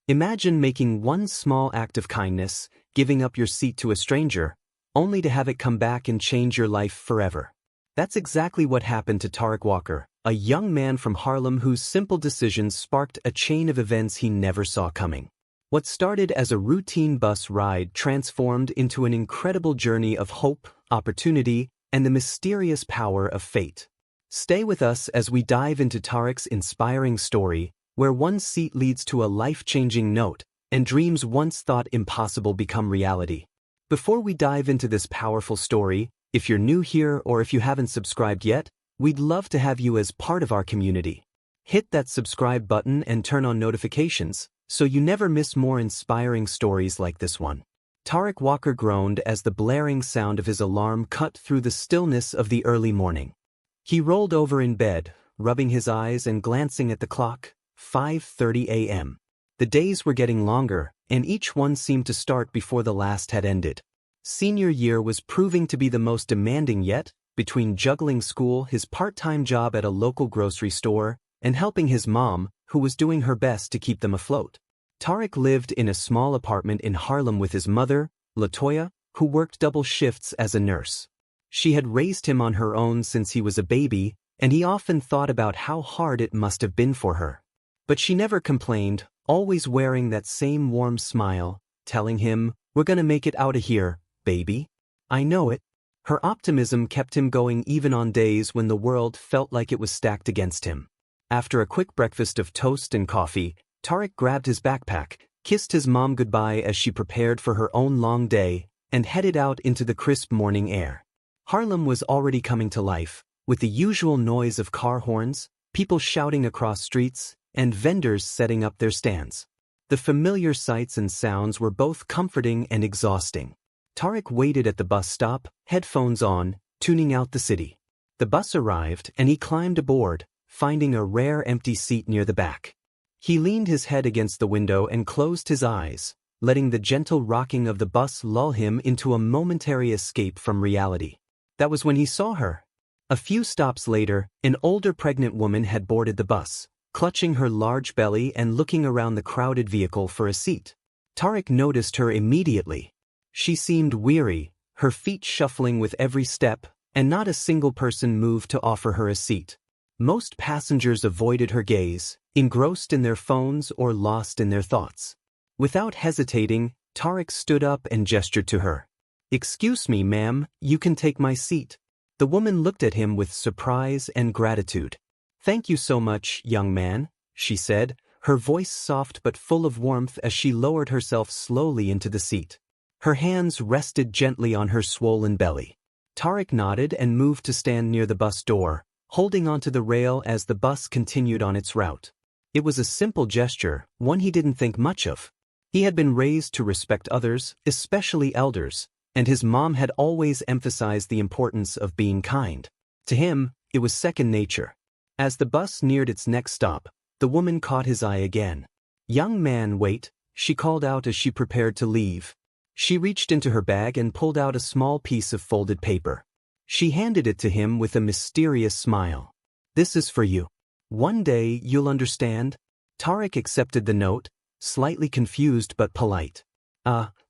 Imagine making one small act of kindness, giving up your seat to a stranger, only to have it come back and change your life forever. That's exactly what happened to Tariq Walker, a young man from Harlem whose simple decisions sparked a chain of events he never saw coming. What started as a routine bus ride transformed into an incredible journey of hope, opportunity, and the mysterious power of fate. Stay with us as we dive into Tariq's inspiring story, where one seat leads to a life-changing note, and dreams once thought impossible become reality. Before we dive into this powerful story, if you're new here or if you haven't subscribed yet, we'd love to have you as part of our community. Hit that subscribe button and turn on notifications, so you never miss more inspiring stories like this one. Tariq Walker groaned as the blaring sound of his alarm cut through the stillness of the early morning. He rolled over in bed, rubbing his eyes and glancing at the clock. 5:30 a.m. The days were getting longer, and each one seemed to start before the last had ended. Senior year was proving to be the most demanding yet, between juggling school, his part-time job at a local grocery store, and helping his mom, who was doing her best to keep them afloat. Tariq lived in a small apartment in Harlem with his mother, Latoya, who worked double shifts as a nurse. She had raised him on her own since he was a baby, and he often thought about how hard it must have been for her. But she never complained, always wearing that same warm smile, telling him, "We're gonna make it out of here, baby. I know it." Her optimism kept him going even on days when the world felt like it was stacked against him. After a quick breakfast of toast and coffee, Tariq grabbed his backpack, kissed his mom goodbye as she prepared for her own long day, and headed out into the crisp morning air. Harlem was already coming to life, with the usual noise of car horns, people shouting across streets, and vendors setting up their stands. The familiar sights and sounds were both comforting and exhausting. Tariq waited at the bus stop, headphones on, tuning out the city. The bus arrived, and he climbed aboard, finding a rare empty seat near the back. He leaned his head against the window and closed his eyes, letting the gentle rocking of the bus lull him into a momentary escape from reality. That was when he saw her. A few stops later, an older pregnant woman had boarded the bus, clutching her large belly and looking around the crowded vehicle for a seat. Tariq noticed her immediately. She seemed weary, her feet shuffling with every step, and not a single person moved to offer her a seat. Most passengers avoided her gaze, engrossed in their phones or lost in their thoughts. Without hesitating, Tariq stood up and gestured to her. "Excuse me, ma'am, you can take my seat." The woman looked at him with surprise and gratitude. "Thank you so much, young man," she said, her voice soft but full of warmth as she lowered herself slowly into the seat. Her hands rested gently on her swollen belly. Tariq nodded and moved to stand near the bus door, holding onto the rail as the bus continued on its route. It was a simple gesture, one he didn't think much of. He had been raised to respect others, especially elders, and his mom had always emphasized the importance of being kind. To him, it was second nature. As the bus neared its next stop, the woman caught his eye again. "Young man, wait," she called out as she prepared to leave. She reached into her bag and pulled out a small piece of folded paper. She handed it to him with a mysterious smile. "This is for you. One day you'll understand." Tariq accepted the note, slightly confused but polite.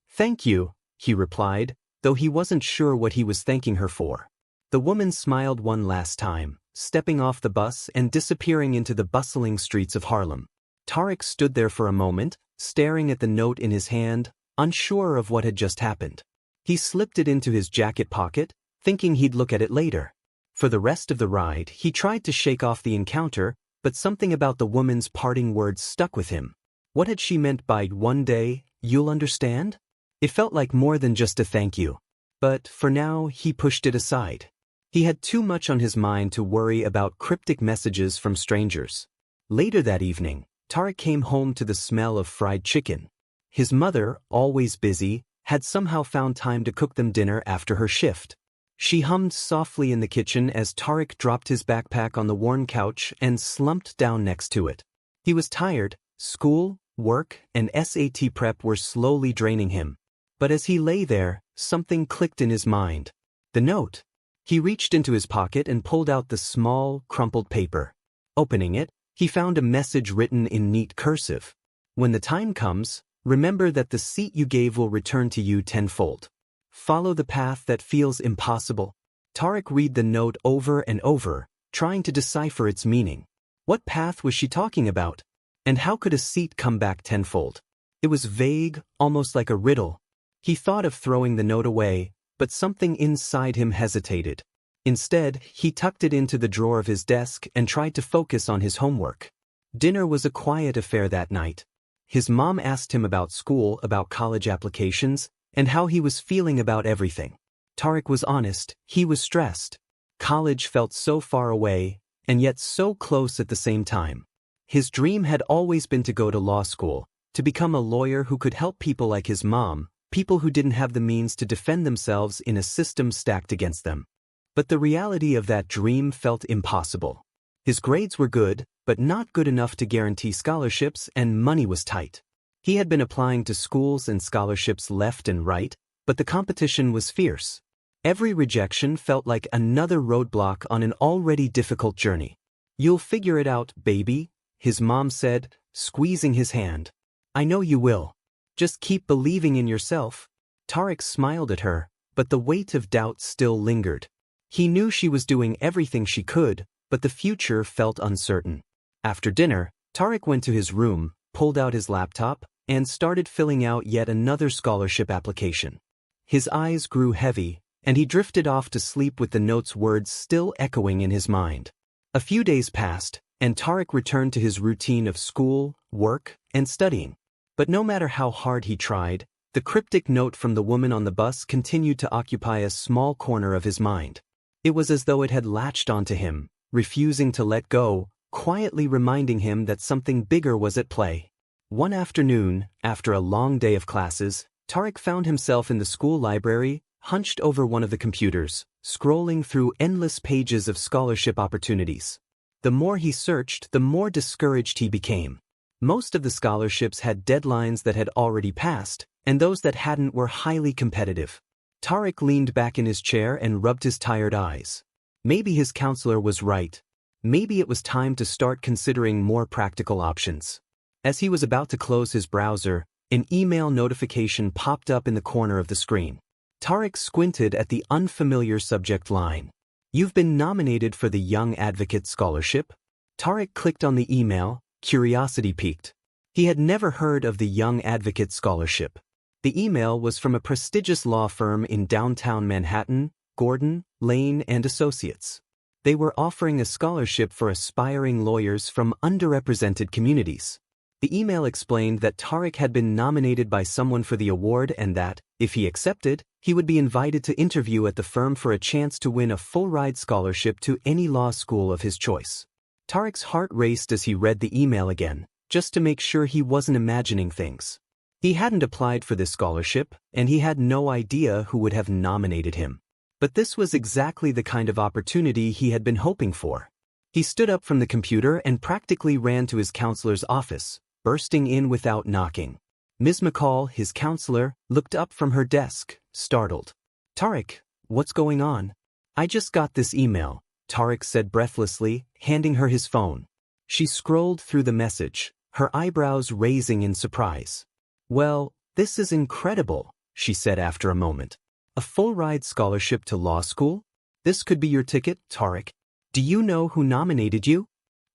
Thank you," he replied, though he wasn't sure what he was thanking her for. The woman smiled one last time, stepping off the bus and disappearing into the bustling streets of Harlem. Tariq stood there for a moment, staring at the note in his hand, unsure of what had just happened. He slipped it into his jacket pocket, thinking he'd look at it later. For the rest of the ride, he tried to shake off the encounter, but something about the woman's parting words stuck with him. What had she meant by "one day, you'll understand"? It felt like more than just a thank you. But for now, he pushed it aside. He had too much on his mind to worry about cryptic messages from strangers. Later that evening, Tariq came home to the smell of fried chicken. His mother, always busy, had somehow found time to cook them dinner after her shift. She hummed softly in the kitchen as Tariq dropped his backpack on the worn couch and slumped down next to it. He was tired. School, work, and SAT prep were slowly draining him. But as he lay there, something clicked in his mind. The note. He reached into his pocket and pulled out the small, crumpled paper. Opening it, he found a message written in neat cursive. When the time comes, remember that the seat you gave will return to you tenfold. Follow the path that feels impossible. Tariq read the note over and over, trying to decipher its meaning. What path was she talking about? And how could a seat come back tenfold? It was vague, almost like a riddle. He thought of throwing the note away, but something inside him hesitated. Instead, he tucked it into the drawer of his desk and tried to focus on his homework. Dinner was a quiet affair that night. His mom asked him about school, about college applications, and how he was feeling about everything. Tariq was honest, he was stressed. College felt so far away, and yet so close at the same time. His dream had always been to go to law school, to become a lawyer who could help people like his mom, people who didn't have the means to defend themselves in a system stacked against them. But the reality of that dream felt impossible. His grades were good, but not good enough to guarantee scholarships, and money was tight. He had been applying to schools and scholarships left and right, but the competition was fierce. Every rejection felt like another roadblock on an already difficult journey. "You'll figure it out, baby," his mom said, squeezing his hand. "I know you will. Just keep believing in yourself." Tariq smiled at her, but the weight of doubt still lingered. He knew she was doing everything she could, but the future felt uncertain. After dinner, Tariq went to his room, pulled out his laptop, and started filling out yet another scholarship application. His eyes grew heavy, and he drifted off to sleep with the note's words still echoing in his mind. A few days passed, and Tariq returned to his routine of school, work, and studying. But no matter how hard he tried, the cryptic note from the woman on the bus continued to occupy a small corner of his mind. It was as though it had latched onto him, refusing to let go, quietly reminding him that something bigger was at play. One afternoon, after a long day of classes, Tariq found himself in the school library, hunched over one of the computers, scrolling through endless pages of scholarship opportunities. The more he searched, the more discouraged he became. Most of the scholarships had deadlines that had already passed, and those that hadn't were highly competitive. Tariq leaned back in his chair and rubbed his tired eyes. Maybe his counselor was right. Maybe it was time to start considering more practical options. As he was about to close his browser, an email notification popped up in the corner of the screen. Tariq squinted at the unfamiliar subject line. "You've been nominated for the Young Advocate Scholarship." Tariq clicked on the email, curiosity piqued. He had never heard of the Young Advocate Scholarship. The email was from a prestigious law firm in downtown Manhattan, Gordon, Lane and Associates. They were offering a scholarship for aspiring lawyers from underrepresented communities. The email explained that Tariq had been nominated by someone for the award and that, if he accepted, he would be invited to interview at the firm for a chance to win a full-ride scholarship to any law school of his choice. Tariq's heart raced as he read the email again, just to make sure he wasn't imagining things. He hadn't applied for this scholarship, and he had no idea who would have nominated him. But this was exactly the kind of opportunity he had been hoping for. He stood up from the computer and practically ran to his counselor's office, bursting in without knocking. Ms. McCall, his counselor, looked up from her desk, startled. "Tariq, what's going on?" "I just got this email," Tariq said breathlessly, handing her his phone. She scrolled through the message, her eyebrows raising in surprise. "Well, this is incredible," she said after a moment. "A full-ride scholarship to law school? This could be your ticket, Tariq. Do you know who nominated you?"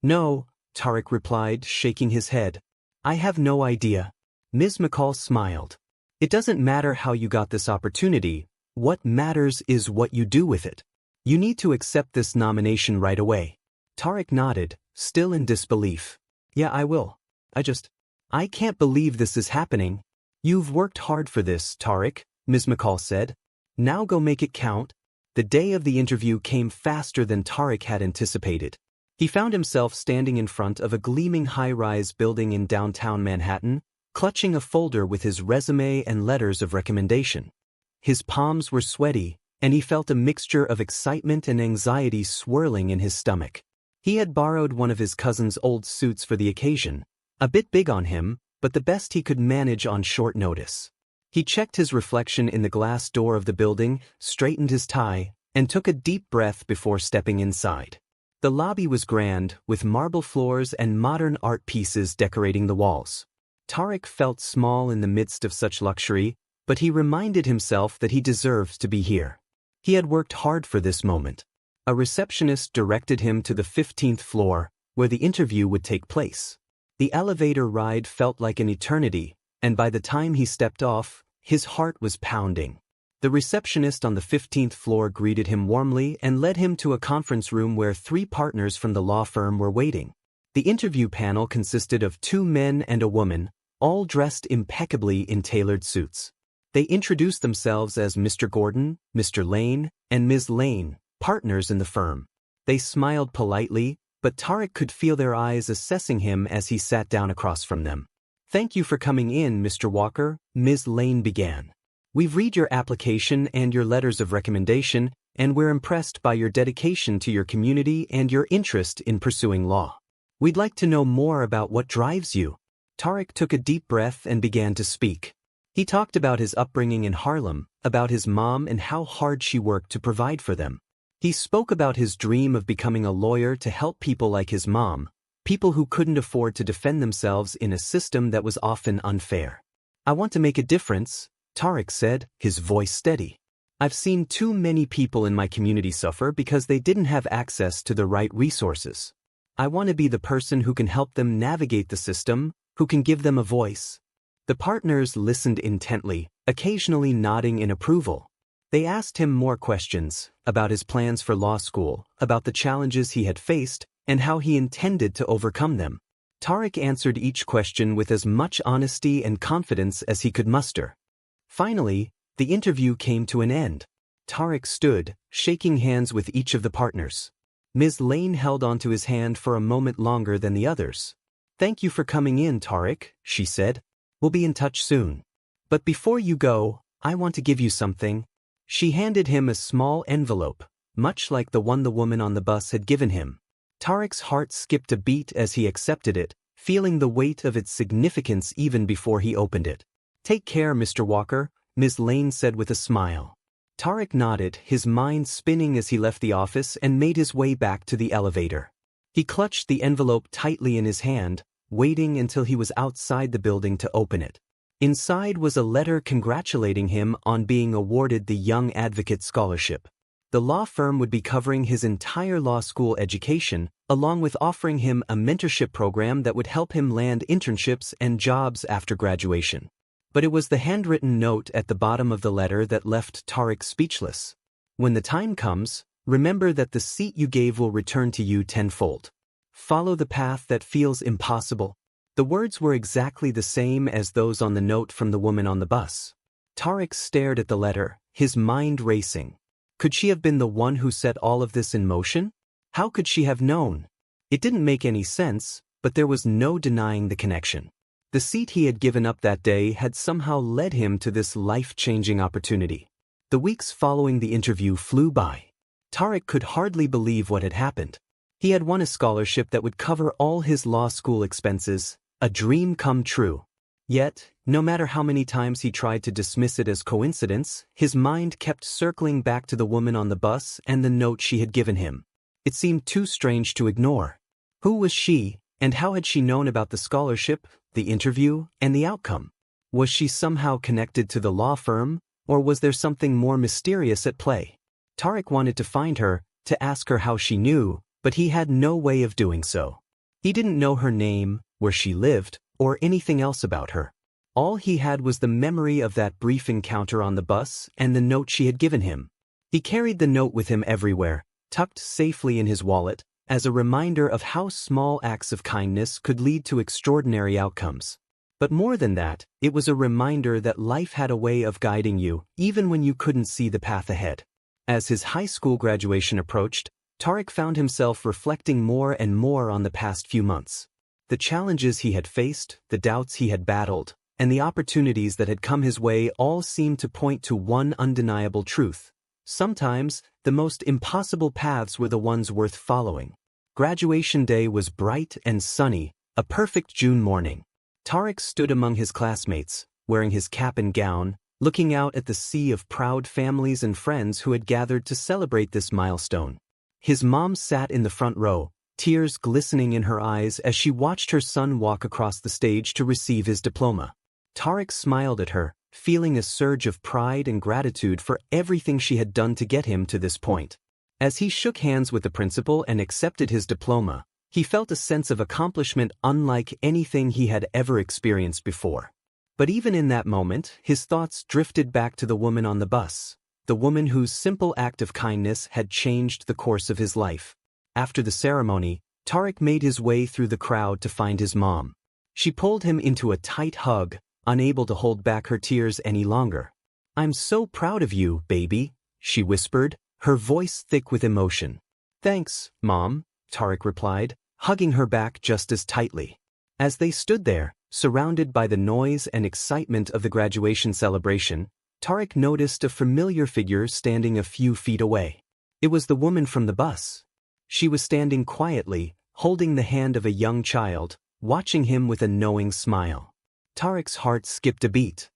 "No," Tariq replied, shaking his head. "I have no idea." Ms. McCall smiled. "It doesn't matter how you got this opportunity. What matters is what you do with it. You need to accept this nomination right away." Tariq nodded, still in disbelief. "Yeah, I will. I can't believe this is happening." "You've worked hard for this, Tariq," Ms. McCall said. "Now go make it count." The day of the interview came faster than Tariq had anticipated. He found himself standing in front of a gleaming high-rise building in downtown Manhattan, clutching a folder with his resume and letters of recommendation. His palms were sweaty, and he felt a mixture of excitement and anxiety swirling in his stomach. He had borrowed one of his cousin's old suits for the occasion, a bit big on him, but the best he could manage on short notice. He checked his reflection in the glass door of the building, straightened his tie, and took a deep breath before stepping inside. The lobby was grand, with marble floors and modern art pieces decorating the walls. Tariq felt small in the midst of such luxury, but he reminded himself that he deserved to be here. He had worked hard for this moment. A receptionist directed him to the 15th floor, where the interview would take place. The elevator ride felt like an eternity, and by the time he stepped off, his heart was pounding. The receptionist on the 15th floor greeted him warmly and led him to a conference room where 3 partners from the law firm were waiting. The interview panel consisted of 2 men and a woman, all dressed impeccably in tailored suits. They introduced themselves as Mr. Gordon, Mr. Lane, and Ms. Lane, partners in the firm. They smiled politely, but Tariq could feel their eyes assessing him as he sat down across from them. "Thank you for coming in, Mr. Walker," Ms. Lane began. "We've read your application and your letters of recommendation, and we're impressed by your dedication to your community and your interest in pursuing law. We'd like to know more about what drives you." Tariq took a deep breath and began to speak. He talked about his upbringing in Harlem, about his mom and how hard she worked to provide for them. He spoke about his dream of becoming a lawyer to help people like his mom, people who couldn't afford to defend themselves in a system that was often unfair. "I want to make a difference," Tariq said, his voice steady. "I've seen too many people in my community suffer because they didn't have access to the right resources. I want to be the person who can help them navigate the system, who can give them a voice." The partners listened intently, occasionally nodding in approval. They asked him more questions about his plans for law school, about the challenges he had faced, and how he intended to overcome them. Tariq answered each question with as much honesty and confidence as he could muster. Finally, the interview came to an end. Tariq stood, shaking hands with each of the partners. Ms. Lane held onto his hand for a moment longer than the others. "Thank you for coming in, Tariq," she said. "We'll be in touch soon. But before you go, I want to give you something." She handed him a small envelope, much like the one the woman on the bus had given him. Tariq's heart skipped a beat as he accepted it, feeling the weight of its significance even before he opened it. "Take care, Mr. Walker," Ms. Lane said with a smile. Tariq nodded, his mind spinning as he left the office and made his way back to the elevator. He clutched the envelope tightly in his hand, waiting until he was outside the building to open it. Inside was a letter congratulating him on being awarded the Young Advocate Scholarship. The law firm would be covering his entire law school education, along with offering him a mentorship program that would help him land internships and jobs after graduation. But it was the handwritten note at the bottom of the letter that left Tariq speechless. "When the time comes, remember that the seat you gave will return to you tenfold. Follow the path that feels impossible." The words were exactly the same as those on the note from the woman on the bus. Tariq stared at the letter, his mind racing. Could she have been the one who set all of this in motion? How could she have known? It didn't make any sense, but there was no denying the connection. The seat he had given up that day had somehow led him to this life-changing opportunity. The weeks following the interview flew by. Tariq could hardly believe what had happened. He had won a scholarship that would cover all his law school expenses, a dream come true. Yet, no matter how many times he tried to dismiss it as coincidence, his mind kept circling back to the woman on the bus and the note she had given him. It seemed too strange to ignore. Who was she, and how had she known about the scholarship, the interview, and the outcome? Was she somehow connected to the law firm, or was there something more mysterious at play? Tariq wanted to find her, to ask her how she knew, but he had no way of doing so. He didn't know her name, where she lived, or anything else about her. All he had was the memory of that brief encounter on the bus and the note she had given him. He carried the note with him everywhere, tucked safely in his wallet, as a reminder of how small acts of kindness could lead to extraordinary outcomes. But more than that, it was a reminder that life had a way of guiding you, even when you couldn't see the path ahead. As his high school graduation approached, Tariq found himself reflecting more and more on the past few months. The challenges he had faced, the doubts he had battled, and the opportunities that had come his way all seemed to point to one undeniable truth. Sometimes, the most impossible paths were the ones worth following. Graduation day was bright and sunny, a perfect June morning. Tariq stood among his classmates, wearing his cap and gown, looking out at the sea of proud families and friends who had gathered to celebrate this milestone. His mom sat in the front row, tears glistening in her eyes as she watched her son walk across the stage to receive his diploma. Tariq smiled at her, feeling a surge of pride and gratitude for everything she had done to get him to this point. As he shook hands with the principal and accepted his diploma, he felt a sense of accomplishment unlike anything he had ever experienced before. But even in that moment, his thoughts drifted back to the woman on the bus, the woman whose simple act of kindness had changed the course of his life. After the ceremony, Tariq made his way through the crowd to find his mom. She pulled him into a tight hug, unable to hold back her tears any longer. "I'm so proud of you, baby," she whispered, her voice thick with emotion. "Thanks, Mom," Tariq replied, hugging her back just as tightly. As they stood there, surrounded by the noise and excitement of the graduation celebration, Tariq noticed a familiar figure standing a few feet away. It was the woman from the bus. She was standing quietly, holding the hand of a young child, watching him with a knowing smile. Tariq's heart skipped a beat.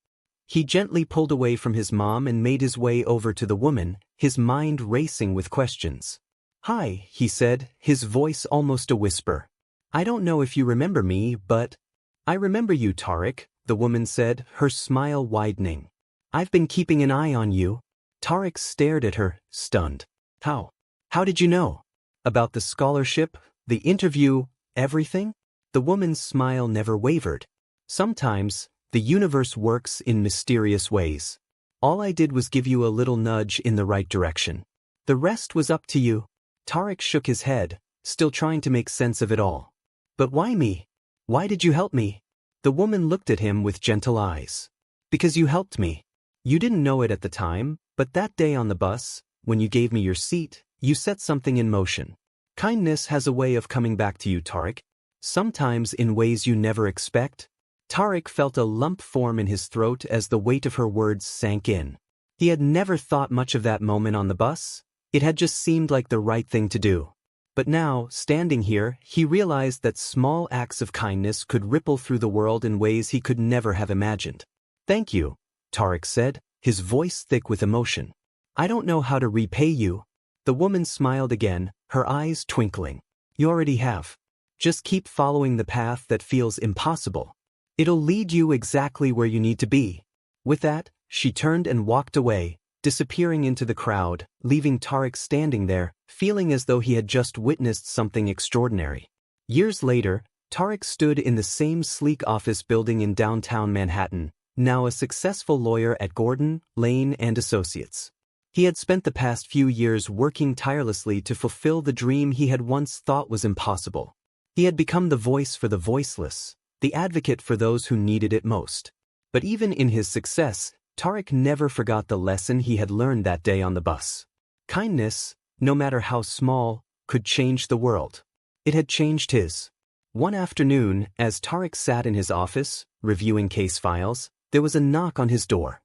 He gently pulled away from his mom and made his way over to the woman, his mind racing with questions. "Hi," he said, his voice almost a whisper. "I don't know if you remember me, but—" "I remember you, Tariq," the woman said, her smile widening. "I've been keeping an eye on you." Tariq stared at her, stunned. "How? How did you know? About the scholarship, the interview, everything?" The woman's smile never wavered. "Sometimes, the universe works in mysterious ways. All I did was give you a little nudge in the right direction. The rest was up to you." Tariq shook his head, still trying to make sense of it all. "But why me? Why did you help me?" The woman looked at him with gentle eyes. "Because you helped me. You didn't know it at the time, but that day on the bus, when you gave me your seat, you set something in motion. Kindness has a way of coming back to you, Tariq. Sometimes in ways you never expect." Tariq felt a lump form in his throat as the weight of her words sank in. He had never thought much of that moment on the bus. It had just seemed like the right thing to do. But now, standing here, he realized that small acts of kindness could ripple through the world in ways he could never have imagined. "Thank you," Tariq said, his voice thick with emotion. "I don't know how to repay you." The woman smiled again, her eyes twinkling. "You already have. Just keep following the path that feels impossible. It'll lead you exactly where you need to be." With that, she turned and walked away, disappearing into the crowd, leaving Tariq standing there, feeling as though he had just witnessed something extraordinary. Years later, Tariq stood in the same sleek office building in downtown Manhattan, now a successful lawyer at Gordon, Lane & Associates. He had spent the past few years working tirelessly to fulfill the dream he had once thought was impossible. He had become the voice for the voiceless, the advocate for those who needed it most. But even in his success, Tariq never forgot the lesson he had learned that day on the bus. Kindness, no matter how small, could change the world. It had changed his. One afternoon, as Tariq sat in his office, reviewing case files, there was a knock on his door.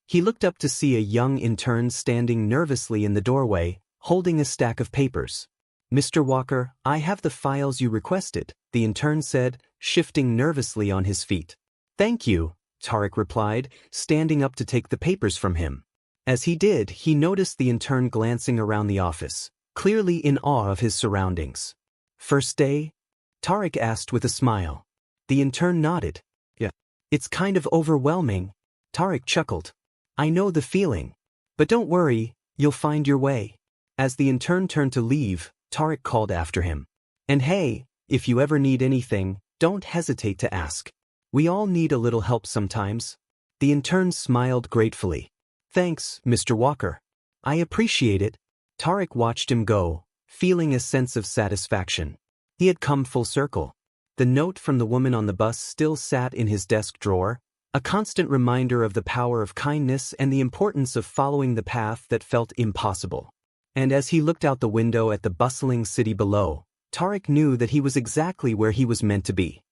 He looked up to see a young intern standing nervously in the doorway, holding a stack of papers. "Mr. Walker, I have the files you requested," the intern said, shifting nervously on his feet. "Thank you," Tariq replied, standing up to take the papers from him. As he did, he noticed the intern glancing around the office, clearly in awe of his surroundings. "First day?" Tariq asked with a smile. The intern nodded. "Yeah. It's kind of overwhelming." Tariq chuckled. "I know the feeling. But don't worry, you'll find your way." As the intern turned to leave, Tariq called after him. "And hey, if you ever need anything, don't hesitate to ask. We all need a little help sometimes." The intern smiled gratefully. "Thanks, Mr. Walker. I appreciate it." Tariq watched him go, feeling a sense of satisfaction. He had come full circle. The note from the woman on the bus still sat in his desk drawer, a constant reminder of the power of kindness and the importance of following the path that felt impossible. And as he looked out the window at the bustling city below, Tariq knew that he was exactly where he was meant to be.